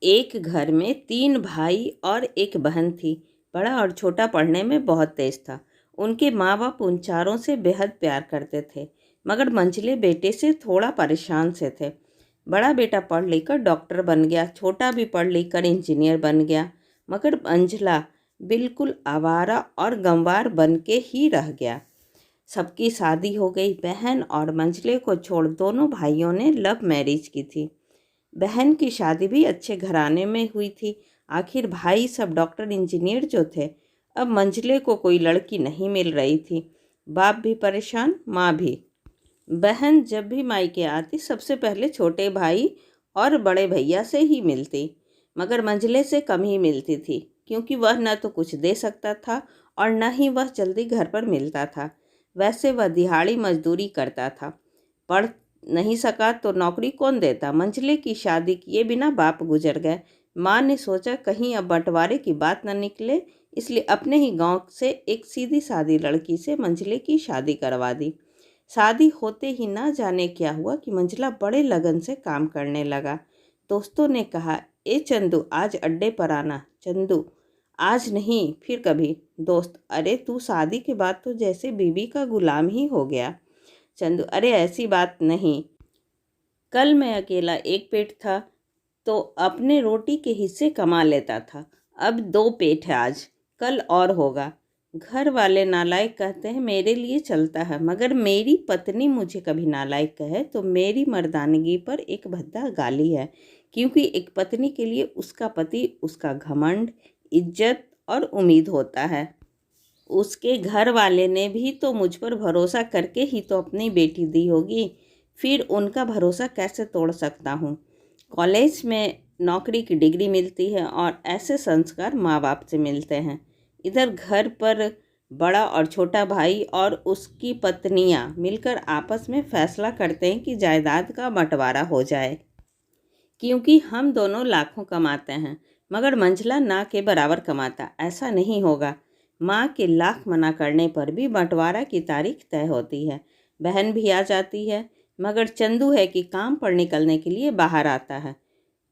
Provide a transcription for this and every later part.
एक घर में 3 भाई और एक बहन थी। बड़ा और छोटा पढ़ने में बहुत तेज था। उनके माँ बाप उन चारों से बेहद प्यार करते थे, मगर मंझले बेटे से थोड़ा परेशान से थे। बड़ा बेटा पढ़ लिख कर डॉक्टर बन गया, छोटा भी पढ़ लिख कर इंजीनियर बन गया, मगर मंझला बिल्कुल आवारा और गंवार बन के ही रह गया। सबकी शादी हो गई। बहन और मंझले को छोड़ दोनों भाइयों ने लव मैरिज की थी। बहन की शादी भी अच्छे घराने में हुई थी। आखिर भाई सब डॉक्टर इंजीनियर जो थे। अब मंझले को कोई लड़की नहीं मिल रही थी। बाप भी परेशान, माँ भी। बहन जब भी मायके आती सबसे पहले छोटे भाई और बड़े भैया से ही मिलती, मगर मंझले से कम ही मिलती थी, क्योंकि वह न तो कुछ दे सकता था और न ही वह जल्दी घर पर मिलता था। वैसे वह दिहाड़ी मजदूरी करता था। पढ़ नहीं सका तो नौकरी कौन देता। मंझले की शादी किए बिना बाप गुजर गए। माँ ने सोचा कहीं अब बंटवारे की बात न निकले, इसलिए अपने ही गांव से एक सीधी सादी लड़की से मंझले की शादी करवा दी। शादी होते ही ना जाने क्या हुआ कि मंझला बड़े लगन से काम करने लगा। दोस्तों ने कहा, ए चंदू आज अड्डे पर आना। चंदू, आज नहीं फिर कभी। दोस्त, अरे तू शादी के बाद तो जैसे बीबी का गुलाम ही हो गया। चंदू, अरे ऐसी बात नहीं। कल मैं अकेला एक पेट था तो अपने रोटी के हिस्से कमा लेता था। अब 2 पेट है आज, कल और होगा। घर वाले नालायक कहते हैं मेरे लिए चलता है, मगर मेरी पत्नी मुझे कभी नालायक कहे तो मेरी मर्दानगी पर एक भद्दा गाली है, क्योंकि एक पत्नी के लिए उसका पति उसका घमंड, इज्जत और उम्मीद होता है। उसके घर वाले ने भी तो मुझ पर भरोसा करके ही तो अपनी बेटी दी होगी, फिर उनका भरोसा कैसे तोड़ सकता हूँ। कॉलेज में नौकरी की डिग्री मिलती है और ऐसे संस्कार माँ बाप से मिलते हैं। इधर घर पर बड़ा और छोटा भाई और उसकी पत्नियाँ मिलकर आपस में फैसला करते हैं कि जायदाद का बंटवारा हो जाए, क्योंकि हम दोनों लाखों कमाते हैं, मगर मंझला ना के बराबर कमाता। ऐसा नहीं होगा। माँ के लाख मना करने पर भी बंटवारा की तारीख तय होती है। बहन भी आ जाती है, मगर चंदू है कि काम पर निकलने के लिए बाहर आता है।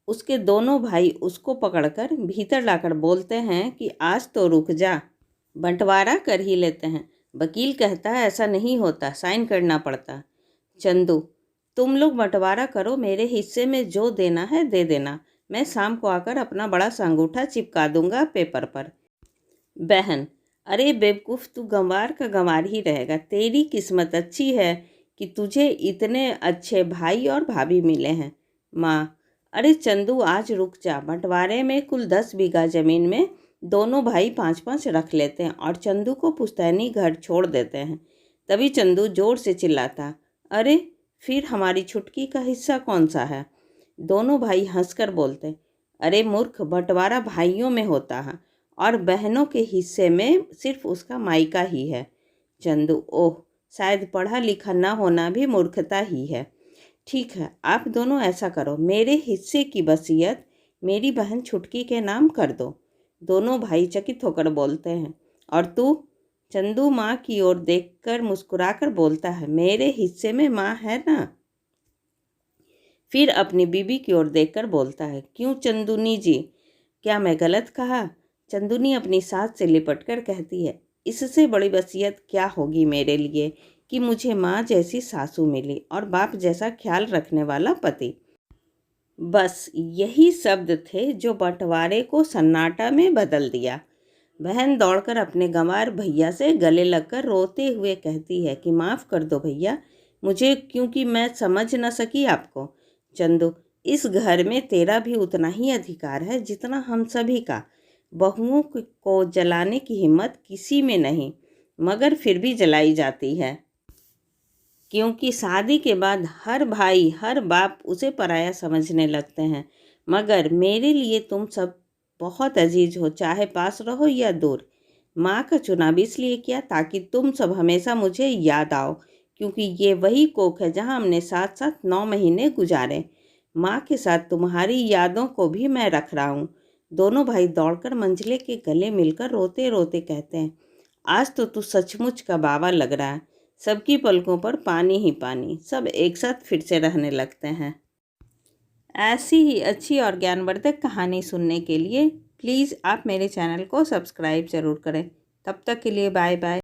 उसके दोनों भाई उसको पकड़कर भीतर लाकर बोलते हैं कि आज तो रुक जा, बंटवारा कर ही लेते हैं। वकील कहता है ऐसा नहीं होता, साइन करना पड़ता। चंदू, तुम लोग बंटवारा करो, मेरे हिस्से में जो देना है दे देना। मैं शाम को आकर अपना बड़ा सा अंगूठा चिपका दूंगा पेपर पर। बहन, अरे बेवकूफ़, तू गंवार का गंवार ही रहेगा। तेरी किस्मत अच्छी है कि तुझे इतने अच्छे भाई और भाभी मिले हैं। माँ, अरे चंदू आज रुक जा। बंटवारे में कुल 10 बीघा ज़मीन में दोनों भाई 5-5 रख लेते हैं और चंदू को पुश्तैनी घर छोड़ देते हैं। तभी चंदू जोर से चिल्लाता, अरे फिर हमारी छुटकी का हिस्सा कौन सा है। दोनों भाई हंसकर बोलते, अरे मूर्ख, बंटवारा भाइयों में होता है और बहनों के हिस्से में सिर्फ उसका मायका ही है। चंदू, ओह, शायद पढ़ा लिखा ना होना भी मूर्खता ही है। ठीक है, आप दोनों ऐसा करो, मेरे हिस्से की वसीयत मेरी बहन छुटकी के नाम कर दो। दोनों भाई चकित होकर बोलते हैं, और तू। चंदू माँ की ओर देखकर मुस्कुराकर बोलता है, मेरे हिस्से में माँ है ना। फिर अपनी बीबी की ओर देखकर बोलता है, क्यों चंदूनी जी, क्या मैं गलत कहा। चंदूनी अपनी सास से लिपटकर कहती है, इससे बड़ी वसीयत क्या होगी मेरे लिए कि मुझे माँ जैसी सासू मिली और बाप जैसा ख्याल रखने वाला पति। बस यही शब्द थे जो बंटवारे को सन्नाटा में बदल दिया। बहन दौड़कर अपने गंवार भैया से गले लगकर रोते हुए कहती है कि माफ़ कर दो भैया मुझे, क्योंकि मैं समझ न सकी आपको। चंदू, इस घर में तेरा भी उतना ही अधिकार है जितना हम सभी का। बहुओं को जलाने की हिम्मत किसी में नहीं, मगर फिर भी जलाई जाती है, क्योंकि शादी के बाद हर भाई हर बाप उसे पराया समझने लगते हैं। मगर मेरे लिए तुम सब बहुत अजीज हो, चाहे पास रहो या दूर। माँ का चुनाव इसलिए किया ताकि तुम सब हमेशा मुझे याद आओ, क्योंकि ये वही कोख है जहाँ हमने साथ साथ 9 महीने गुजारे। माँ के साथ तुम्हारी यादों को भी मैं रख रहा हूँ। दोनों भाई दौड़कर मंझले के गले मिलकर रोते रोते कहते हैं, आज तो तू सचमुच का बाबा लग रहा है। सबकी पलकों पर पानी ही पानी। सब एक साथ फिर से रहने लगते हैं। ऐसी ही अच्छी और ज्ञानवर्धक कहानी सुनने के लिए प्लीज़ आप मेरे चैनल को सब्सक्राइब ज़रूर करें। तब तक के लिए बाय बाय।